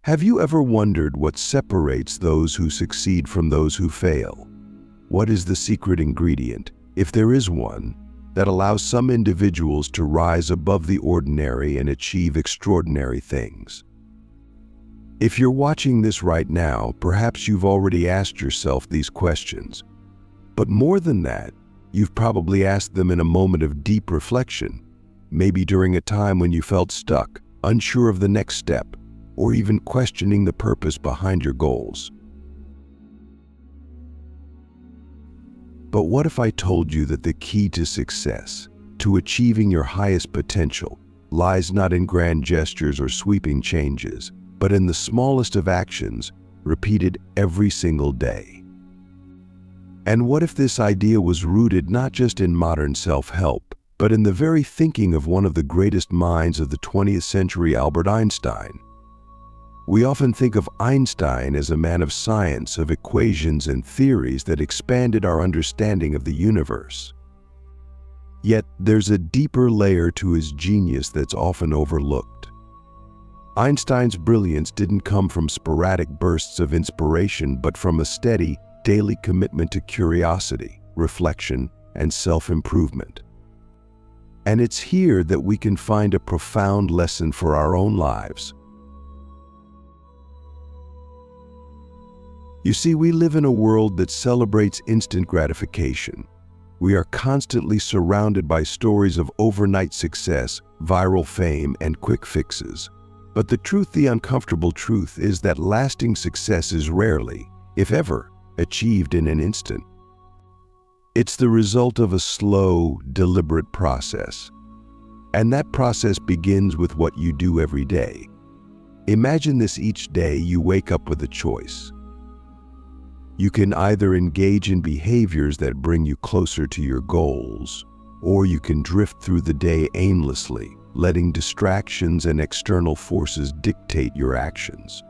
Have you ever wondered what separates those who succeed from those who fail? What is the secret ingredient, if there is one, that allows some individuals to rise above the ordinary and achieve extraordinary things? If you're watching this right now, perhaps you've already asked yourself these questions. But more than that, you've probably asked them in a moment of deep reflection, maybe during a time when you felt stuck, unsure of the next step, or even questioning the purpose behind your goals. But what if I told you that the key to success, to achieving your highest potential, lies not in grand gestures or sweeping changes, but in the smallest of actions, repeated every single day? And what if this idea was rooted not just in modern self-help, but in the very thinking of one of the greatest minds of the 20th century, Albert Einstein? We often think of Einstein as a man of science, of equations and theories that expanded our understanding of the universe. Yet there's a deeper layer to his genius that's often overlooked. Einstein's brilliance didn't come from sporadic bursts of inspiration, but from a steady, daily commitment to curiosity, reflection, and self-improvement. And it's here that we can find a profound lesson for our own lives. You see, we live in a world that celebrates instant gratification. We are constantly surrounded by stories of overnight success, viral fame, and quick fixes. But the uncomfortable truth is that lasting success is rarely, if ever, achieved in an instant. It's the result of a slow, deliberate process. And that process begins with what you do every day. Imagine this: each day you wake up with a choice. You can either engage in behaviors that bring you closer to your goals, or you can drift through the day aimlessly, letting distractions and external forces dictate your actions.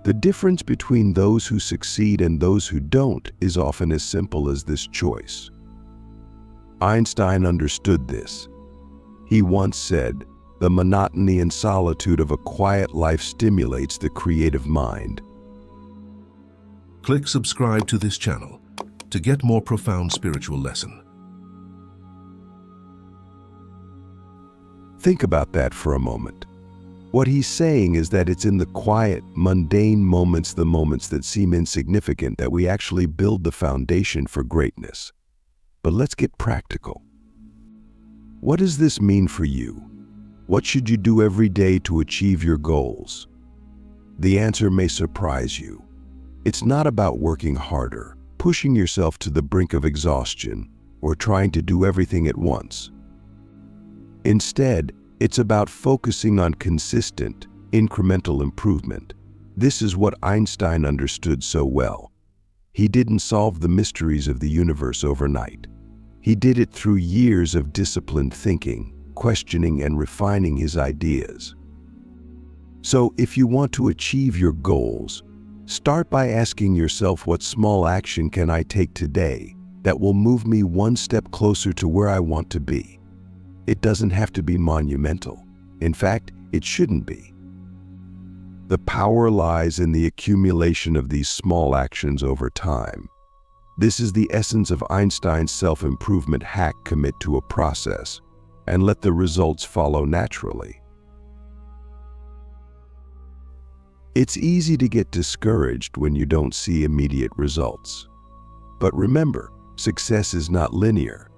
The difference between those who succeed and those who don't is often as simple as this choice. Einstein understood this. He once said, "The monotony and solitude of a quiet life stimulates the creative mind." Click subscribe to this channel to get more profound spiritual lesson. Think about that for a moment. What he's saying is that it's in the quiet, mundane moments, the moments that seem insignificant, that we actually build the foundation for greatness. But let's get practical. What does this mean for you? What should you do every day to achieve your goals? The answer may surprise you. It's not about working harder, pushing yourself to the brink of exhaustion, or trying to do everything at once. Instead, it's about focusing on consistent, incremental improvement. This is what Einstein understood so well. He didn't solve the mysteries of the universe overnight. He did it through years of disciplined thinking, questioning, and refining his ideas. So, if you want to achieve your goals, start by asking yourself, what small action can I take today that will move me one step closer to where I want to be? It doesn't have to be monumental. In fact, it shouldn't be. The power lies in the accumulation of these small actions over time. This is the essence of Einstein's self-improvement hack: commit to a process and let the results follow naturally. It's easy to get discouraged when you don't see immediate results. But remember, success is not linear.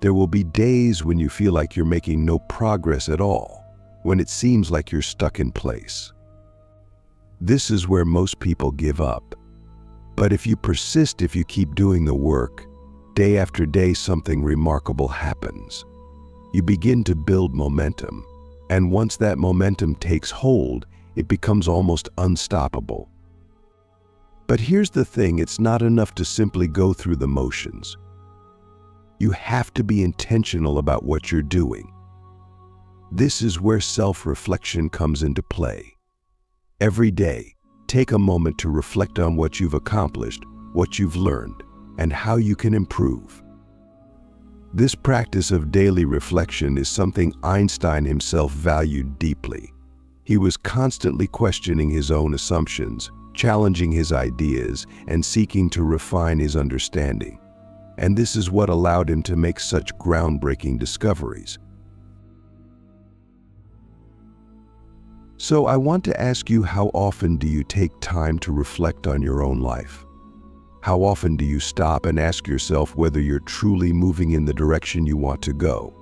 There will be days when you feel like you're making no progress at all, when it seems like you're stuck in place. This is where most people give up. But if you persist, if you keep doing the work, day after day something remarkable happens. You begin to build momentum, and once that momentum takes hold, it becomes almost unstoppable. But here's the thing: it's not enough to simply go through the motions. You have to be intentional about what you're doing. This is where self-reflection comes into play. Every day, take a moment to reflect on what you've accomplished, what you've learned, and how you can improve. This practice of daily reflection is something Einstein himself valued deeply. He was constantly questioning his own assumptions, challenging his ideas, and seeking to refine his understanding. And this is what allowed him to make such groundbreaking discoveries. So I want to ask you, how often do you take time to reflect on your own life? How often do you stop and ask yourself whether you're truly moving in the direction you want to go?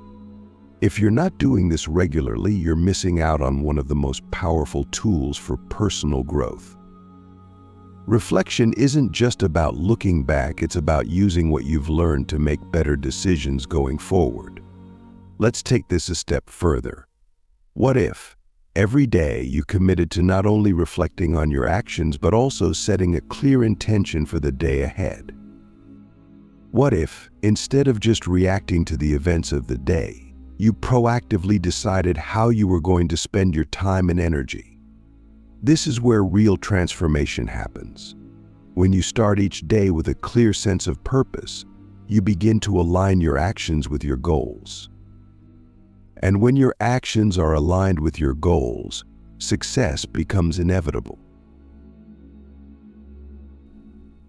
If you're not doing this regularly, you're missing out on one of the most powerful tools for personal growth. Reflection isn't just about looking back, it's about using what you've learned to make better decisions going forward. Let's take this a step further. What if every day you committed to not only reflecting on your actions, but also setting a clear intention for the day ahead? What if, instead of just reacting to the events of the day, you proactively decided how you were going to spend your time and energy? This is where real transformation happens. When you start each day with a clear sense of purpose, you begin to align your actions with your goals. And when your actions are aligned with your goals, success becomes inevitable.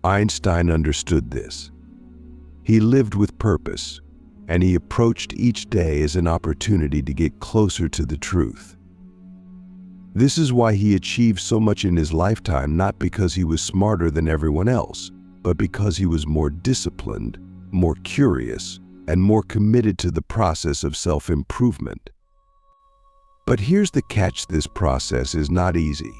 Einstein understood this. He lived with purpose, and he approached each day as an opportunity to get closer to the truth. This is why he achieved so much in his lifetime, not because he was smarter than everyone else, but because he was more disciplined, more curious, and more committed to the process of self-improvement. But here's the catch: this process is not easy.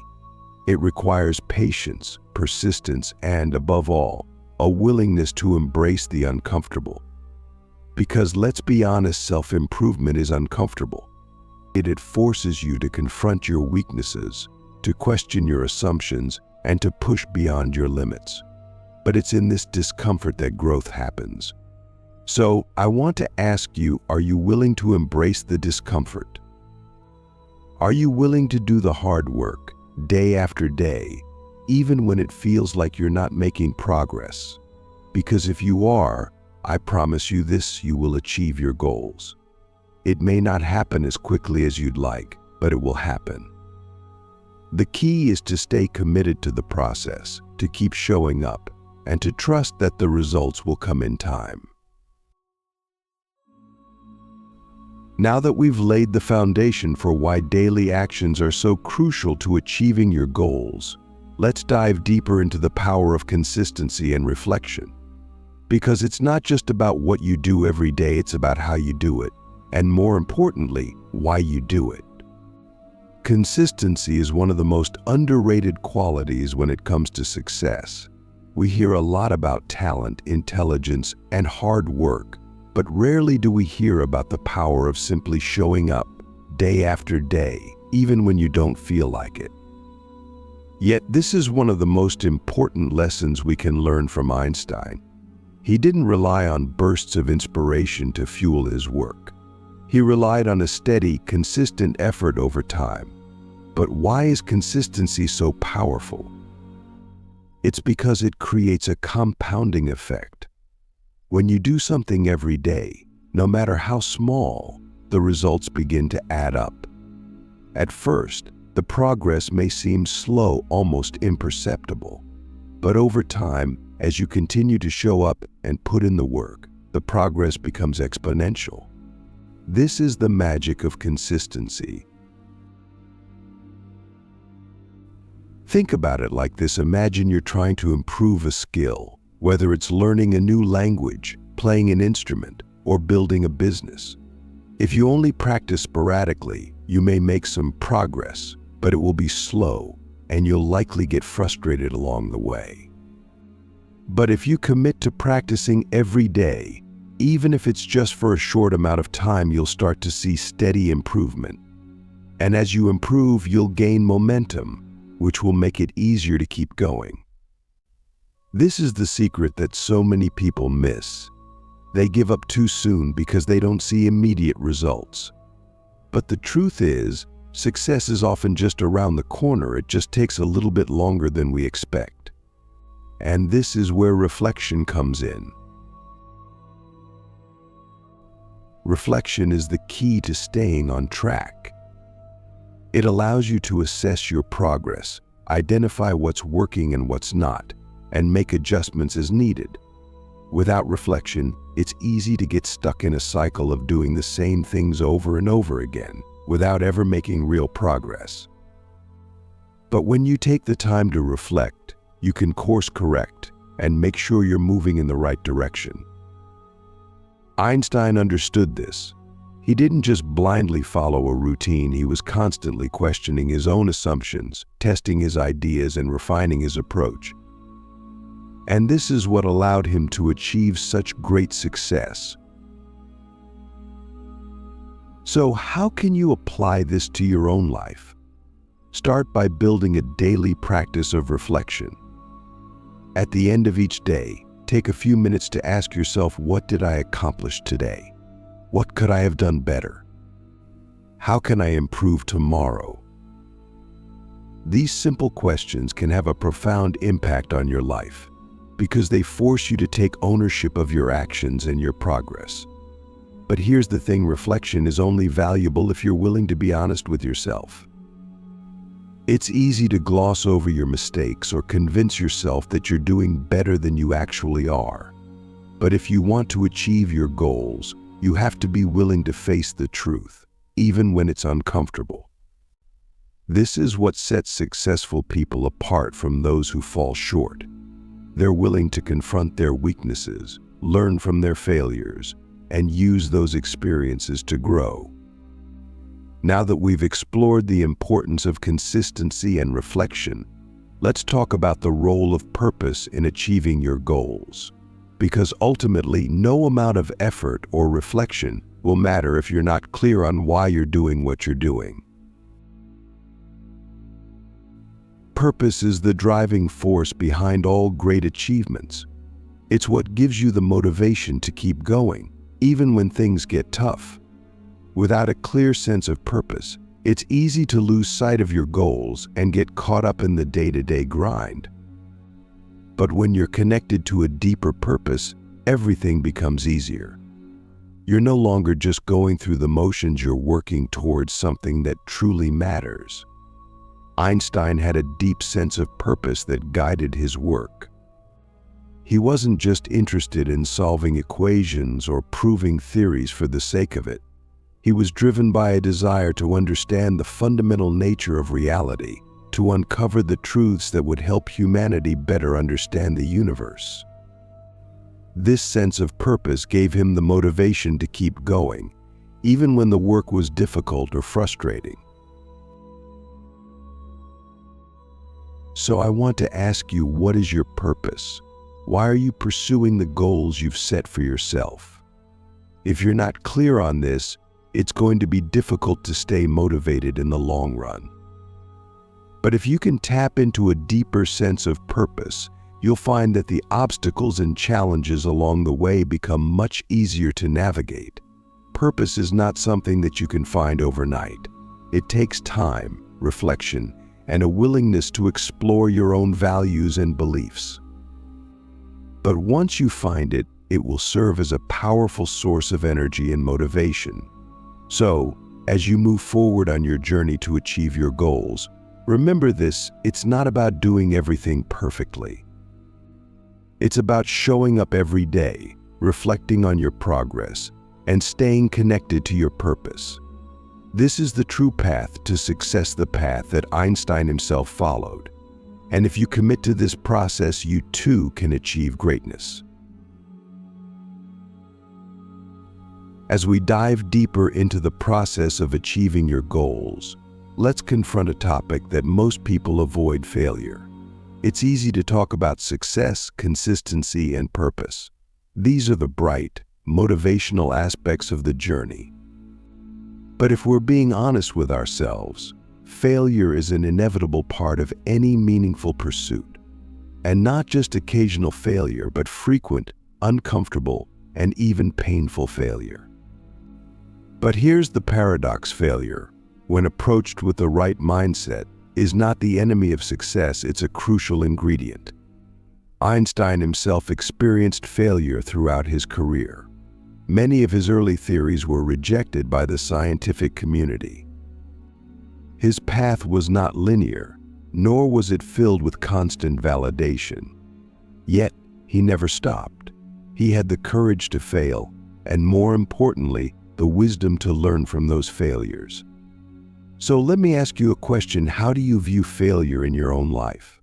It requires patience, persistence, and, above all, a willingness to embrace the uncomfortable. Because let's be honest, self-improvement is uncomfortable. It forces you to confront your weaknesses, to question your assumptions, and to push beyond your limits. But it's in this discomfort that growth happens. So, I want to ask you, are you willing to embrace the discomfort? Are you willing to do the hard work, day after day, even when it feels like you're not making progress? Because if you are, I promise you this: you will achieve your goals. It may not happen as quickly as you'd like, but it will happen. The key is to stay committed to the process, to keep showing up, and to trust that the results will come in time. Now that we've laid the foundation for why daily actions are so crucial to achieving your goals, let's dive deeper into the power of consistency and reflection. Because it's not just about what you do every day, it's about how you do it, and more importantly, why you do it. Consistency is one of the most underrated qualities when it comes to success. We hear a lot about talent, intelligence, and hard work, but rarely do we hear about the power of simply showing up day after day, even when you don't feel like it. Yet this is one of the most important lessons we can learn from Einstein. He didn't rely on bursts of inspiration to fuel his work. He relied on a steady, consistent effort over time. But why is consistency so powerful? It's because it creates a compounding effect. When you do something every day, no matter how small, the results begin to add up. At first, the progress may seem slow, almost imperceptible. But over time, as you continue to show up and put in the work, the progress becomes exponential. This is the magic of consistency. Think about it like this: imagine you're trying to improve a skill, whether it's learning a new language, playing an instrument, or building a business. If you only practice sporadically, you may make some progress, but it will be slow, and you'll likely get frustrated along the way. But if you commit to practicing every day, even if it's just for a short amount of time, you'll start to see steady improvement. And as you improve, you'll gain momentum, which will make it easier to keep going. This is the secret that so many people miss. They give up too soon because they don't see immediate results. But the truth is, success is often just around the corner. It just takes a little bit longer than we expect. And this is where reflection comes in. Reflection is the key to staying on track. It allows you to assess your progress, identify what's working and what's not, and make adjustments as needed. Without reflection, it's easy to get stuck in a cycle of doing the same things over and over again, without ever making real progress. But when you take the time to reflect, you can course correct and make sure you're moving in the right direction. Einstein understood this. He didn't just blindly follow a routine, he was constantly questioning his own assumptions, testing his ideas, and refining his approach. And this is what allowed him to achieve such great success. So how can you apply this to your own life? Start by building a daily practice of reflection. At the end of each day, take a few minutes to ask yourself, what did I accomplish today? What could I have done better? How can I improve tomorrow? These simple questions can have a profound impact on your life because they force you to take ownership of your actions and your progress. But here's the thing, reflection is only valuable if you're willing to be honest with yourself. It's easy to gloss over your mistakes or convince yourself that you're doing better than you actually are. But if you want to achieve your goals, you have to be willing to face the truth, even when it's uncomfortable. This is what sets successful people apart from those who fall short. They're willing to confront their weaknesses, learn from their failures, and use those experiences to grow. Now that we've explored the importance of consistency and reflection, let's talk about the role of purpose in achieving your goals. Because ultimately, no amount of effort or reflection will matter if you're not clear on why you're doing what you're doing. Purpose is the driving force behind all great achievements. It's what gives you the motivation to keep going, even when things get tough. Without a clear sense of purpose, it's easy to lose sight of your goals and get caught up in the day-to-day grind. But when you're connected to a deeper purpose, everything becomes easier. You're no longer just going through the motions, you're working towards something that truly matters. Einstein had a deep sense of purpose that guided his work. He wasn't just interested in solving equations or proving theories for the sake of it. He was driven by a desire to understand the fundamental nature of reality, to uncover the truths that would help humanity better understand the universe. This sense of purpose gave him the motivation to keep going, even when the work was difficult or frustrating. So I want to ask you, what is your purpose? Why are you pursuing the goals you've set for yourself? If you're not clear on this, it's going to be difficult to stay motivated in the long run. But if you can tap into a deeper sense of purpose, you'll find that the obstacles and challenges along the way become much easier to navigate. Purpose is not something that you can find overnight. It takes time, reflection, and a willingness to explore your own values and beliefs. But once you find it, it will serve as a powerful source of energy and motivation. So, as you move forward on your journey to achieve your goals, remember this: it's not about doing everything perfectly. It's about showing up every day, reflecting on your progress, and staying connected to your purpose. This is the true path to success, the path that Einstein himself followed. And if you commit to this process, you too can achieve greatness. As we dive deeper into the process of achieving your goals, let's confront a topic that most people avoid: failure. It's easy to talk about success, consistency, and purpose. These are the bright, motivational aspects of the journey. But if we're being honest with ourselves, failure is an inevitable part of any meaningful pursuit. And not just occasional failure, but frequent, uncomfortable, and even painful failure. But here's the paradox: failure, when approached with the right mindset, is not the enemy of success, it's a crucial ingredient. Einstein himself experienced failure throughout his career. Many of his early theories were rejected by the scientific community. His path was not linear, nor was it filled with constant validation. Yet, he never stopped. He had the courage to fail, and more importantly, the wisdom to learn from those failures. So let me ask you a question. How do you view failure in your own life?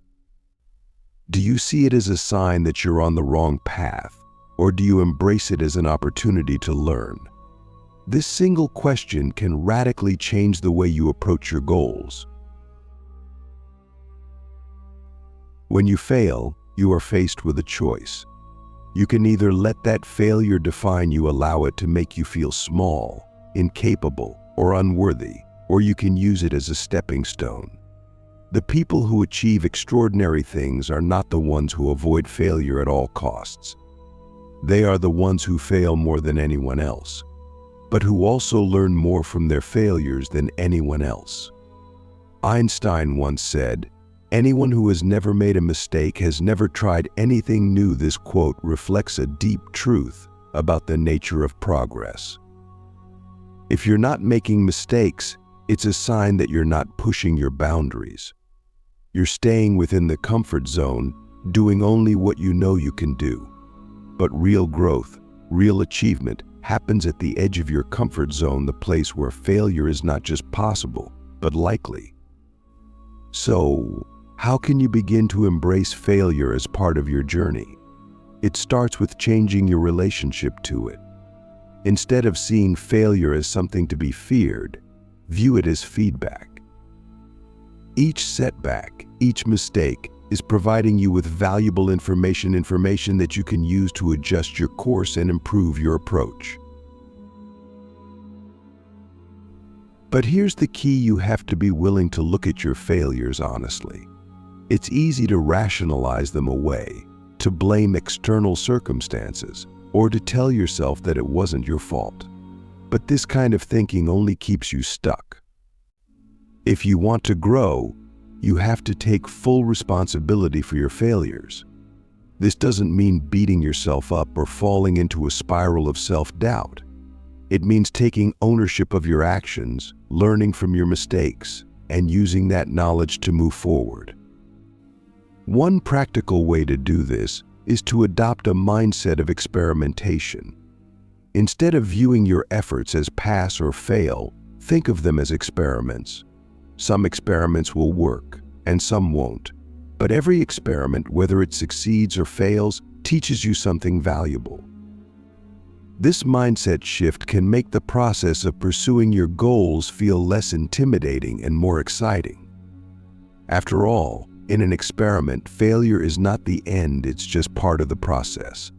Do you see it as a sign that you're on the wrong path, or do you embrace it as an opportunity to learn? This single question can radically change the way you approach your goals. When you fail, you are faced with a choice. You can either let that failure define you, allow it to make you feel small, incapable, or unworthy, or you can use it as a stepping stone. The people who achieve extraordinary things are not the ones who avoid failure at all costs. They are the ones who fail more than anyone else, but who also learn more from their failures than anyone else. Einstein once said, "Anyone who has never made a mistake has never tried anything new." This quote reflects a deep truth about the nature of progress. If you're not making mistakes, it's a sign that you're not pushing your boundaries. You're staying within the comfort zone, doing only what you know you can do. But real growth, real achievement, happens at the edge of your comfort zone, the place where failure is not just possible, but likely. So, how can you begin to embrace failure as part of your journey? It starts with changing your relationship to it. Instead of seeing failure as something to be feared, view it as feedback. Each setback, each mistake, is providing you with valuable information that you can use to adjust your course and improve your approach. But here's the key: you have to be willing to look at your failures honestly. It's easy to rationalize them away, to blame external circumstances, or to tell yourself that it wasn't your fault. But this kind of thinking only keeps you stuck. If you want to grow, you have to take full responsibility for your failures. This doesn't mean beating yourself up or falling into a spiral of self-doubt. It means taking ownership of your actions, learning from your mistakes, and using that knowledge to move forward. One practical way to do this is to adopt a mindset of experimentation. Instead of viewing your efforts as pass or fail, think of them as experiments. Some experiments will work, and some won't. But every experiment, whether it succeeds or fails, teaches you something valuable. This mindset shift can make the process of pursuing your goals feel less intimidating and more exciting. After all, in an experiment, failure is not the end, it's just part of the process.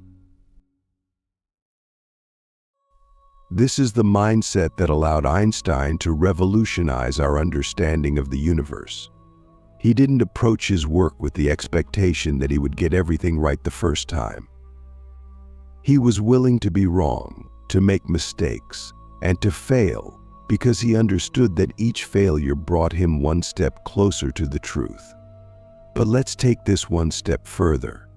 This is the mindset that allowed Einstein to revolutionize our understanding of the universe. He didn't approach his work with the expectation that he would get everything right the first time. He was willing to be wrong, to make mistakes, and to fail because he understood that each failure brought him one step closer to the truth. But let's take this one step further.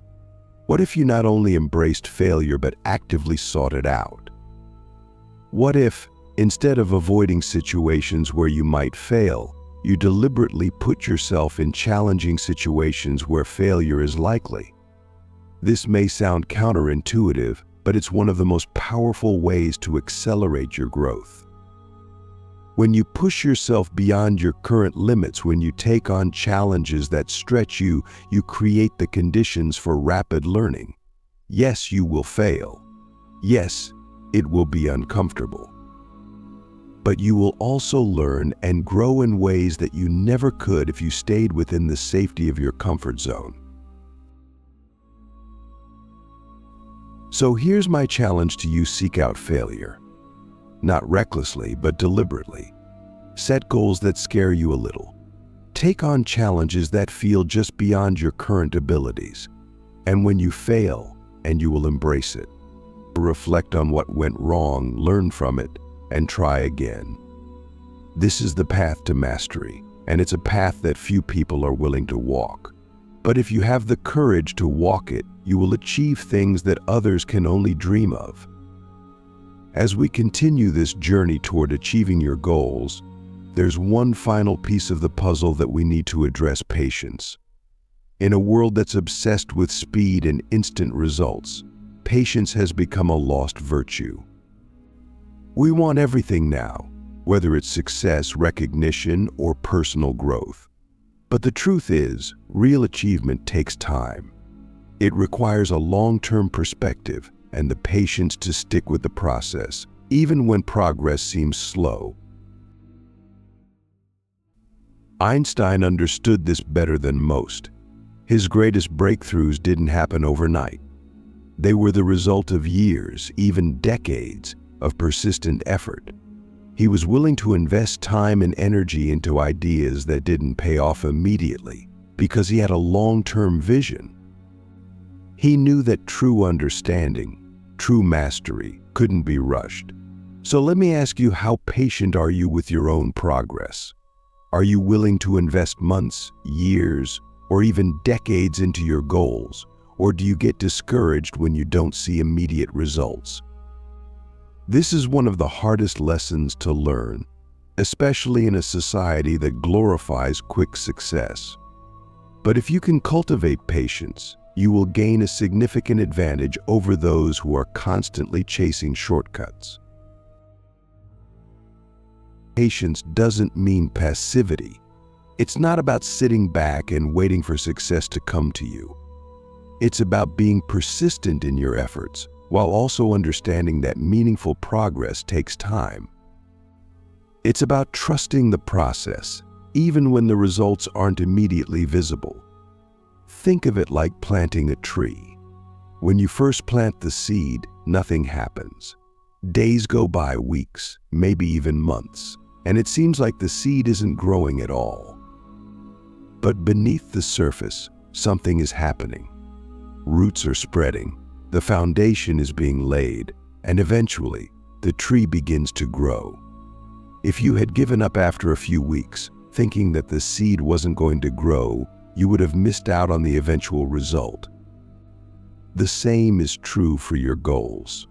What if you not only embraced failure but actively sought it out? What if, instead of avoiding situations where you might fail, you deliberately put yourself in challenging situations where failure is likely? This may sound counterintuitive, but it's one of the most powerful ways to accelerate your growth. When you push yourself beyond your current limits, when you take on challenges that stretch you, you create the conditions for rapid learning. Yes, you will fail. Yes, it will be uncomfortable. But you will also learn and grow in ways that you never could if you stayed within the safety of your comfort zone. So here's my challenge to you: seek out failure. Not recklessly, but deliberately. Set goals that scare you a little. Take on challenges that feel just beyond your current abilities. And when you fail, and you will embrace it. Reflect on what went wrong, learn from it, and try again. This is the path to mastery, and it's a path that few people are willing to walk. But if you have the courage to walk it, you will achieve things that others can only dream of. As we continue this journey toward achieving your goals, there's one final piece of the puzzle that we need to address: patience. In a world that's obsessed with speed and instant results, patience has become a lost virtue. We want everything now, whether it's success, recognition, or personal growth. But the truth is, real achievement takes time. It requires a long-term perspective and the patience to stick with the process, even when progress seems slow. Einstein understood this better than most. His greatest breakthroughs didn't happen overnight. They were the result of years, even decades, of persistent effort. He was willing to invest time and energy into ideas that didn't pay off immediately because he had a long-term vision. He knew that true understanding, true mastery, couldn't be rushed. So let me ask you, how patient are you with your own progress? Are you willing to invest months, years, or even decades into your goals? Or do you get discouraged when you don't see immediate results? This is one of the hardest lessons to learn, especially in a society that glorifies quick success. But if you can cultivate patience, you will gain a significant advantage over those who are constantly chasing shortcuts. Patience doesn't mean passivity. It's not about sitting back and waiting for success to come to you. It's about being persistent in your efforts, while also understanding that meaningful progress takes time. It's about trusting the process, even when the results aren't immediately visible. Think of it like planting a tree. When you first plant the seed, nothing happens. Days go by, weeks, maybe even months, and it seems like the seed isn't growing at all. But beneath the surface, something is happening. Roots are spreading, the foundation is being laid, and eventually, the tree begins to grow. If you had given up after a few weeks, thinking that the seed wasn't going to grow, you would have missed out on the eventual result. The same is true for your goals.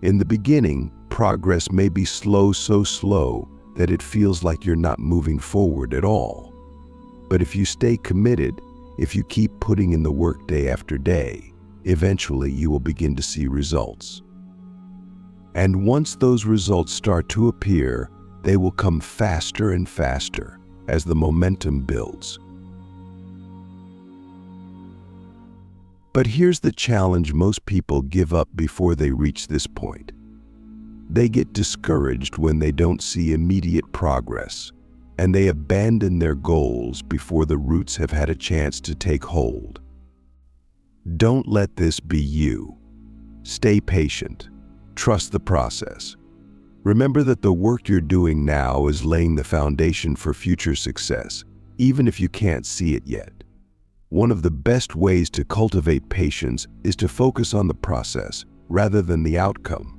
In the beginning, progress may be slow, so slow that it feels like you're not moving forward at all. But if you stay committed, if you keep putting in the work day after day, eventually you will begin to see results. And once those results start to appear, they will come faster and faster as the momentum builds. But here's the challenge: most people give up before they reach this point. They get discouraged when they don't see immediate progress, and they abandon their goals before the roots have had a chance to take hold. Don't let this be you. Stay patient. Trust the process. Remember that the work you're doing now is laying the foundation for future success, even if you can't see it yet. One of the best ways to cultivate patience is to focus on the process rather than the outcome.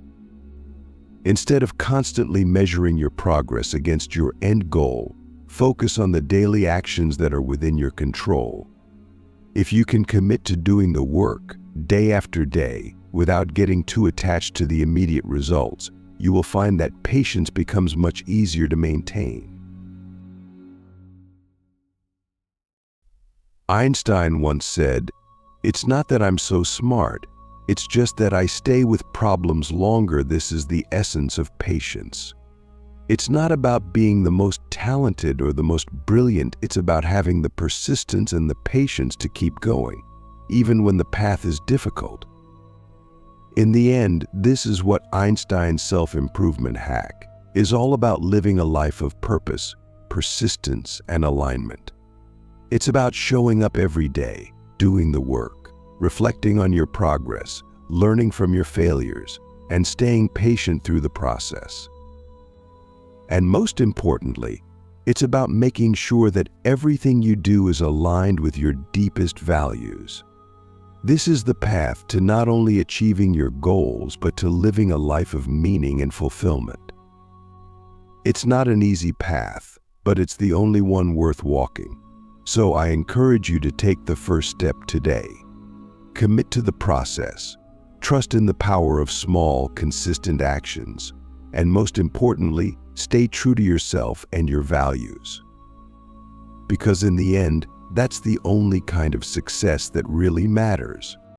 Instead of constantly measuring your progress against your end goal, focus on the daily actions that are within your control. If you can commit to doing the work day after day without getting too attached to the immediate results, you will find that patience becomes much easier to maintain. Einstein once said, "It's not that I'm so smart, it's just that I stay with problems longer." This is the essence of patience. It's not about being the most talented or the most brilliant, it's about having the persistence and the patience to keep going, even when the path is difficult. In the end, this is what Einstein's self-improvement hack is all about: living a life of purpose, persistence, and alignment. It's about showing up every day, doing the work, reflecting on your progress, learning from your failures, and staying patient through the process. And most importantly, it's about making sure that everything you do is aligned with your deepest values. This is the path to not only achieving your goals, but to living a life of meaning and fulfillment. It's not an easy path, but it's the only one worth walking. So I encourage you to take the first step today. Commit to the process. Trust in the power of small, consistent actions. And most importantly, stay true to yourself and your values. Because in the end, that's the only kind of success that really matters.